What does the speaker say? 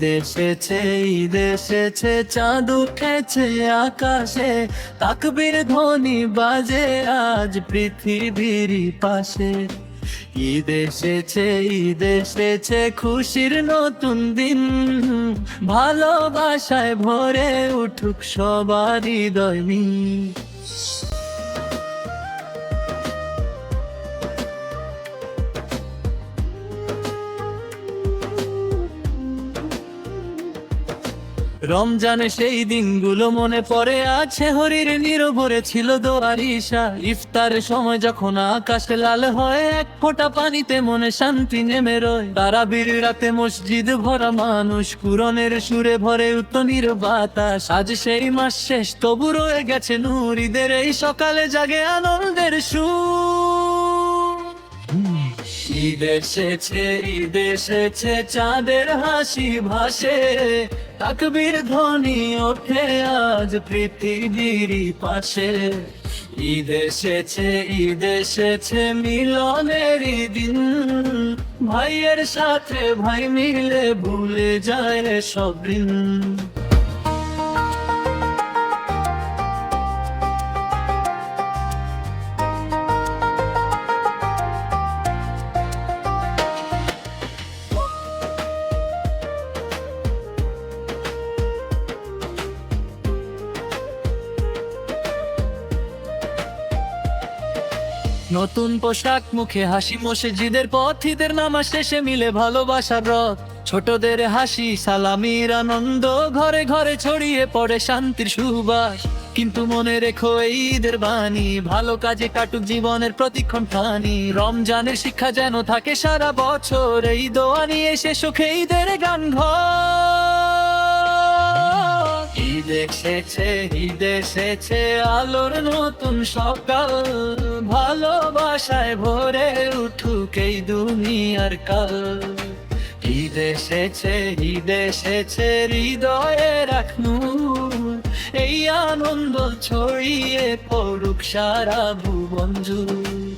ঈদ এসেছে, ঈদ এসেছে, চাঁদ উঠেছে আকাশে, তাকবীর ধ্বনি বাজে আজ পৃথিবীর পাশে। ঈদ এসেছে, ঈদ এসেছে, খুশির নতুন দিন, ভালোবাসায় ভরে উঠুক সবার হৃদয়। রমজানে সেই দিনগুলো মনে পড়ে আছে, হরির নীরবরে ছিল দোয়ার ঈশা। ইফতারের সময় যখন আকাশে লাল হয়, এক ফোঁটা পানিতে মনে শান্তি নেমে রয়। তারাবির রাতে মসজিদ ভরা মানুষ, কুরআনের সুরে ভরে উত্তনির বাতাস। আজ সেই মাস শেষ, তবু রয়ে গেছে নূর, ঈদের এই সকালে জাগে আনন্দের সুর। ঈদ এসেছে, ঈদ এসেছে, চাঁদের হাসি ভাসে, তাকবীর ধ্বনি ওঠে আজ পৃথিবীর পাশে। ঈদ এসেছে, ঈদ এসেছে, মিলনের দিন, ভাইয়ের সাথে ভাই মিলে ভুলে যায় সব ঋণ। নতুন পোশাক, মুখে হাসি, মসজিদের পথ, ঈদের নামাজ শেষে মিলে ভালোবাসার রথ। ছোটদের হাসি, সালামির আনন্দ, ঘরে ঘরে ছড়িয়ে পড়ে শান্তির সুবাস। কিন্তু মনে রেখো এই ঈদের বাণী, ভালো কাজে কাটুক জীবনের প্রতিক্ষণ খানি। রমজানের শিক্ষা যেন থাকে সারা বছর, এই দোয়া নিয়ে শেষ হোক ঈদের গান ঘর। ঈদ এসেছে, ঈদ এসেছে, আলোর নতুন সকাল, ভালোবাসায় ভরে উঠুক এই দুনিয়ার কাল। ঈদ এসেছে, ঈদ এসেছে, হৃদয়ে রাখনু, এই আনন্দ ছড়িয়ে পড়ুক সারা ভুবন জুড়ে।